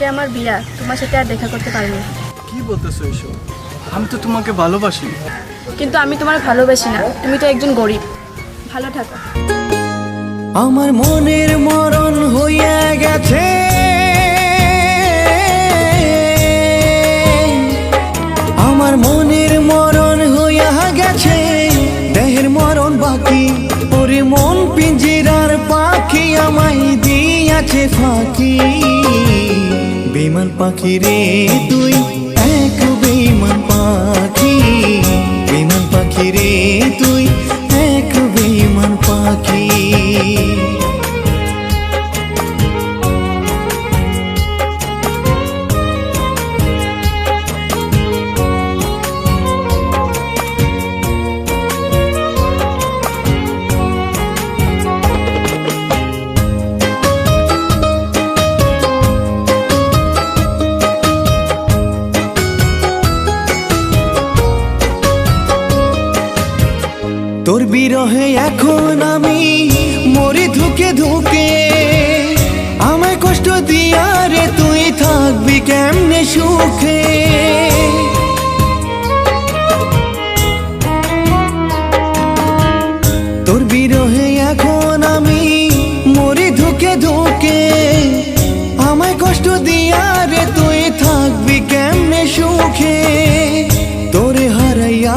আজকে আমার বিয়া, তোমার সাথে আর দেখা করতে পারিনি। কি বলতেছো এসব? আমি তো তোমাকে ভালোবাসি। কিন্তু আমি তোমার ভালোবাসি না, তুমি তো একজন গরিব। ভালো থাকো। আমার মনের মরণ হইয়া গেছে, আমার মনের মরণ হইয়া গেছে, দেহের মরণ বাকি। ওরে মন পিঞ্জিরার পাখি আমায় দিয়াছে ফাঁকি। বেমান পাখি রে তুই, এক বেমান পাখি। বেমান পাখি রে তুই, এক বেমান পাখি। তোর বিরহে এখন আমি মরি ধুকে ধুকে। আমায় কষ্ট দিয়া রে তুই থাকবি কেমনে সুখে। তোর বিরহে এখন আমি মরি ধুকে ধুকে। আমায় কষ্ট দিয়া রে তুই থাকবি কেমনে সুখে। তোরে হারাইয়া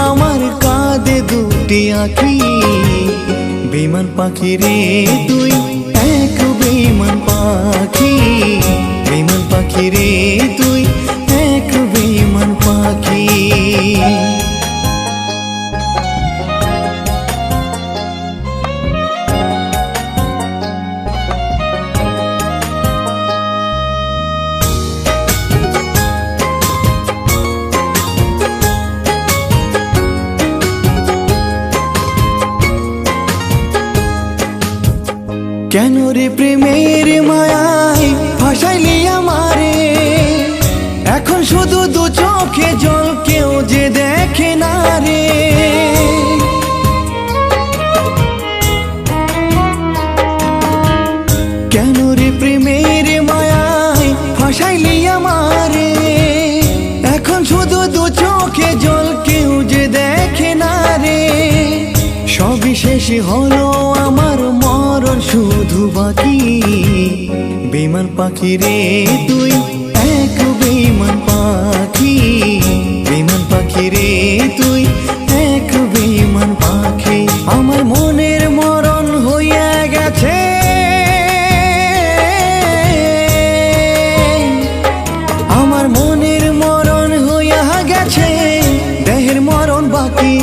আমার কাঁদে দুটি আঁখি। বেমান পাখি রে তুই, এক বেমান পাখি। বেমান পাখি রে তুই, এক বেমান পাখি। কেন রে প্রেমের মায়ায় ফাঁসাইলি আমারে। এখন শুধু দু চোখে জল, কেউ যে দেখে না রে। কেন রে প্রেমের মায়ায় ফাঁসাইলি আমারে। এখন শুধু দু চোখে জল, কেউ যে দেখে না রে। সবই শেষ হলো আমার মরণ শুধু বাকি। বেমান পাখি রে তুই, এক বেমান পাখি। বেমান পাখি রে তুই, এক বেমান পাখি। আমার মনের মরণ হইয়া গেছে, আমার মনের মরণ হইয়া গেছে, দেহের মরণ বাকি।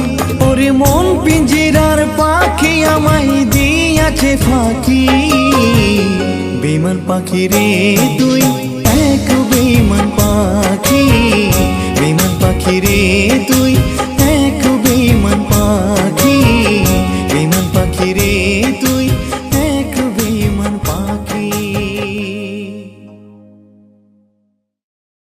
ওরে মন পিঞ্জিরার পাখি আমায় দিয়াছে ফাঁকি। বেমান পাখি রে তুই, এক বেমান পাখি। বেমান পাখি রে তুই,